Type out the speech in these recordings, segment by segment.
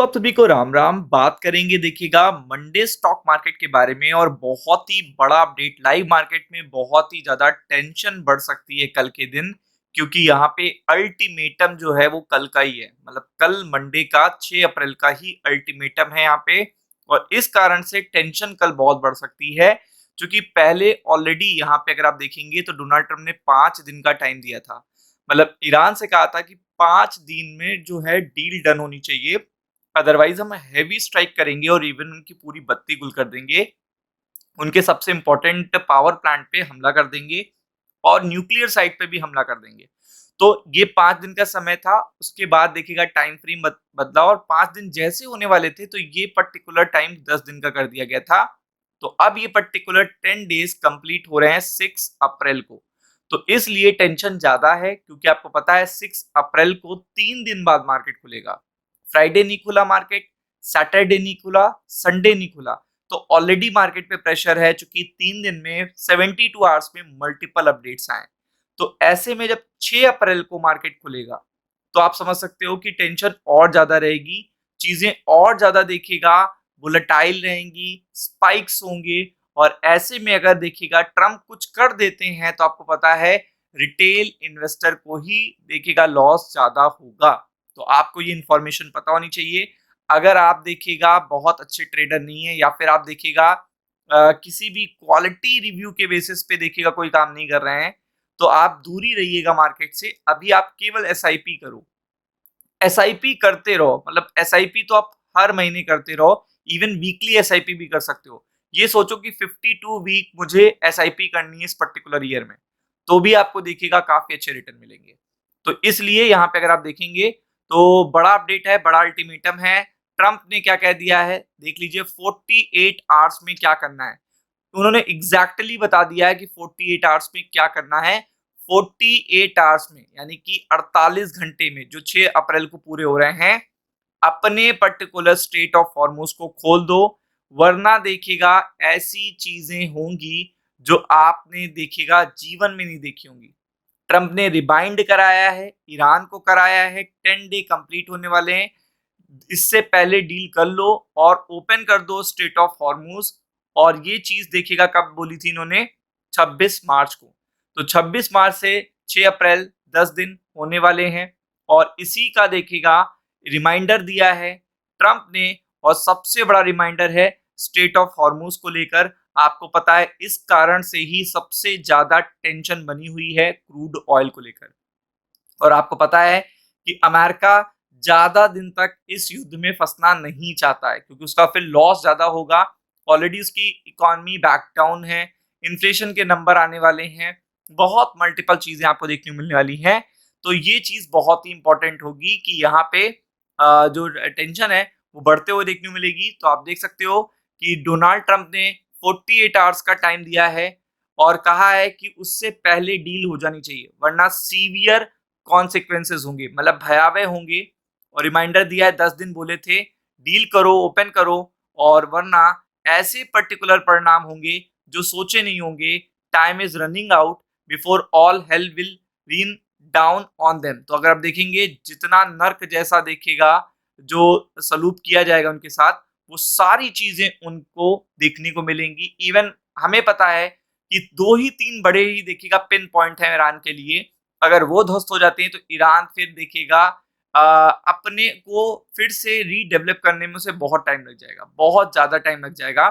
तो आप सभी को राम राम। बात करेंगे देखिएगा मंडे स्टॉक मार्केट के बारे में और बहुत ही बड़ा अपडेट लाइव मार्केट में बहुत ही ज्यादा टेंशन बढ़ सकती है कल के दिन, क्योंकि यहाँ पे अल्टीमेटम जो है वो कल का ही है। मतलब कल मंडे का 6 अप्रैल का ही अल्टीमेटम है यहाँ पे। और इस कारण से टेंशन कल बहुत बढ़ सकती है, क्योंकि पहले ऑलरेडी यहाँ पे अगर आप देखेंगे तो डोनाल्ड ट्रम्प ने 5 दिन का टाइम दिया था। मतलब ईरान से कहा था कि 5 दिन में जो है डील डन होनी चाहिए, अदरवाइज हम हैवी स्ट्राइक करेंगे और इवन उनकी पूरी बत्ती गुल कर देंगे। उनके सबसे इंपॉर्टेंट पावर प्लांट पे हमला कर देंगे और न्यूक्लियर साइट पे भी हमला कर देंगे। तो ये 5 दिन का समय था। उसके बाद देखिएगा टाइम फ्रेम बदला और 5 दिन जैसे होने वाले थे तो ये पर्टिकुलर टाइम 10 दिन का कर दिया गया था। तो अब ये पर्टिकुलर 10 डेज कंप्लीट हो रहे हैं 6 अप्रैल को। तो इसलिए टेंशन ज्यादा है, क्योंकि आपको पता है 6 अप्रैल को 3 दिन बाद मार्केट खुलेगा। फ्राइडे नहीं खुला मार्केट, सैटरडे नहीं खुला, संडे नहीं खुला। तो ऑलरेडी मार्केट पे प्रेशर है, चूंकि 3 दिन में 72 आवर्स में मल्टीपल अपडेट्स आए। तो ऐसे में जब 6 अप्रैल को मार्केट खुलेगा तो आप समझ सकते हो कि टेंशन और ज्यादा रहेगी, चीजें और ज्यादा देखिएगा वोलेटाइल रहेंगी, स्पाइक्स होंगे। और ऐसे में अगर देखिएगा ट्रम्प कुछ कर देते हैं तो आपको पता है रिटेल इन्वेस्टर को ही देखिएगा लॉस ज्यादा होगा। तो आपको ये इंफॉर्मेशन पता होनी चाहिए। अगर आप देखिएगा बहुत अच्छे ट्रेडर नहीं है, या फिर आप देखिएगा किसी भी क्वालिटी रिव्यू के बेसिस पे देखिएगा कोई काम नहीं कर रहे हैं, तो आप दूरी रहिएगा मार्केट से। अभी आप केवल एसआईपी करो, एसआईपी करते रहो। मतलब एसआईपी तो आप हर महीने करते रहो, इवन वीकली एसआईपी भी कर सकते हो। ये सोचो कि 52 वीक मुझे एसआईपी करनी है इस पर्टिकुलर ईयर में, तो भी आपको देखिएगा काफी अच्छे रिटर्न मिलेंगे। तो इसलिए यहाँ पे अगर आप देखेंगे तो बड़ा अपडेट है, बड़ा अल्टीमेटम है। ट्रंप ने क्या कह दिया है देख लीजिए, 48 आवर्स में क्या करना है। उन्होंने एग्जैक्टली बता दिया है कि 48 आवर्स में क्या करना है। 48 आवर्स में यानी कि 48 घंटे में, जो 6 अप्रैल को पूरे हो रहे हैं, अपने पर्टिकुलर स्टेट ऑफ हॉर्मोज को खोल दो। वरना देखिएगा ऐसी चीजें होंगी जो आपने देखिएगा जीवन में नहीं देखी होंगी। ट्रंप ने रिबाइंड कराया है, ईरान को कराया है, 10 डे कंप्लीट होने वाले हैं। इससे पहले डील कर लो और ओपन कर दो स्टेट ऑफ हॉर्मूज। और ये चीज देखिएगा कब बोली थी इन्होंने, 26 मार्च को। तो 26 मार्च से 6 अप्रैल 10 दिन होने वाले हैं। और इसी का देखिएगा रिमाइंडर दिया है ट्रंप ने। और सबसे बड़ा रिमाइंडर है स्टेट ऑफ हॉर्मूज को लेकर। आपको पता है इस कारण से ही सबसे ज्यादा टेंशन बनी हुई है क्रूड ऑयल को लेकर। और आपको पता है कि अमेरिका ज्यादा दिन तक इस युद्ध में फंसना नहीं चाहता है, क्योंकि उसका फिर लॉस ज्यादा होगा। ऑलरेडी उसकी इकोनॉमी बैकडाउन है, इन्फ्लेशन के नंबर आने वाले हैं, बहुत मल्टीपल चीजें आपको देखने को मिलने वाली हैं। तो ये चीज बहुत ही इंपॉर्टेंट होगी कि यहाँ पे जो टेंशन है वो बढ़ते हुए देखने को मिलेगी। तो आप देख सकते हो कि डोनाल्ड ट्रंप ने 48 आवर्स का टाइम दिया है और कहा है कि उससे पहले डील हो जानी चाहिए, वरना सीवियर कॉन्सिक्वेंसेस होंगे, मतलब भयावह होंगे। और रिमाइंडर दिया है, 10 दिन बोले थे, डील करो, ओपन करो, और वरना ऐसे पर्टिकुलर परिणाम होंगे जो सोचे नहीं होंगे। Time is running out before all hell will reign down on them. तो अगर आप देखेंगे जितना नर्क जैसा देखेगा जो सलूक किया जाएगा उनके साथ, वो सारी चीजें उनको देखने को मिलेंगी। इवन हमें पता है कि 2 ही 3 बड़े ही देखिएगा पिन पॉइंट है ईरान के लिए। अगर वो ध्वस्त हो जाते हैं तो ईरान फिर देखिएगा अपने को फिर से रीडेवलप करने में उसे बहुत टाइम लग जाएगा, बहुत ज्यादा टाइम लग जाएगा।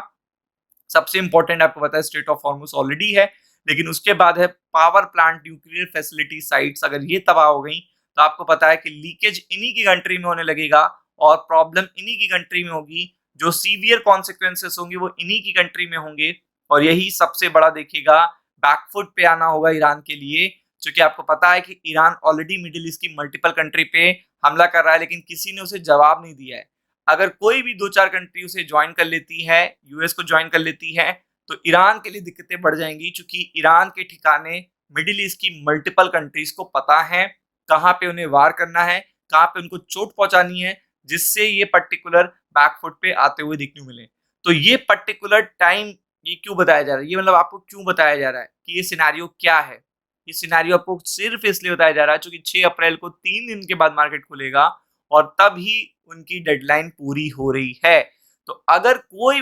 सबसे इंपॉर्टेंट आपको पता है स्टेट ऑफ हॉर्मुज ऑलरेडी है, लेकिन उसके बाद है power plant, nuclear facility sites. अगर ये तबाह हो गई तो आपको पता है कि लीकेज इन्हीं की कंट्री में होने लगेगा और प्रॉब्लम इन्हीं की कंट्री में होगी। जो सीवियर कॉन्सिक्वेंसेस होंगे वो इन्हीं की कंट्री में होंगे। और यही सबसे बड़ा देखिएगा बैकफुट पे आना होगा ईरान के लिए, क्योंकि आपको पता है कि ईरान ऑलरेडी मिडिल ईस्ट की मल्टीपल कंट्री पे हमला कर रहा है, लेकिन किसी ने उसे जवाब नहीं दिया है। अगर कोई भी 2-4 कंट्री उसे ज्वाइन कर लेती है, यूएस को ज्वाइन कर लेती है, तो ईरान के लिए दिक्कतें बढ़ जाएंगी, क्योंकि ईरान के ठिकाने मिडिल ईस्ट की मल्टीपल कंट्रीज को पता है कहाँ पे उन्हें वार करना है, कहाँ पे उनको चोट पहुंचानी है, जिससे ये पर्टिकुलर बैकफुट पे आते हुए दिखने मिले। तो ये पर्टिकुलर टाइम ये क्यों बताया जा रहा है, ये मतलब आपको क्यों बताया जा रहा है कि ये सिनेरियो क्या है। ये सिनेरियो आपको सिर्फ इसलिए बताया जा रहा है क्योंकि 6 अप्रैल को 3 दिन के बाद मार्केट खुलेगा और तब ही उनकी डेडलाइन पूरी हो रही है। तो अगर कोई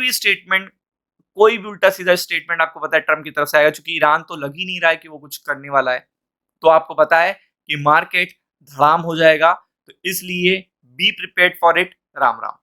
भी उल्टा-सीधा स्टेटमेंट आपको पता है ट्रम्प की तरफ से आएगा, चूँकि ईरान तो लग ही नहीं रहा है कि वो कुछ करने वाला है, तो आपको पता है कि मार्केट धड़ाम हो जाएगा। तो इसलिए बी प्रिपेयर्ड फॉर इट। राम-राम।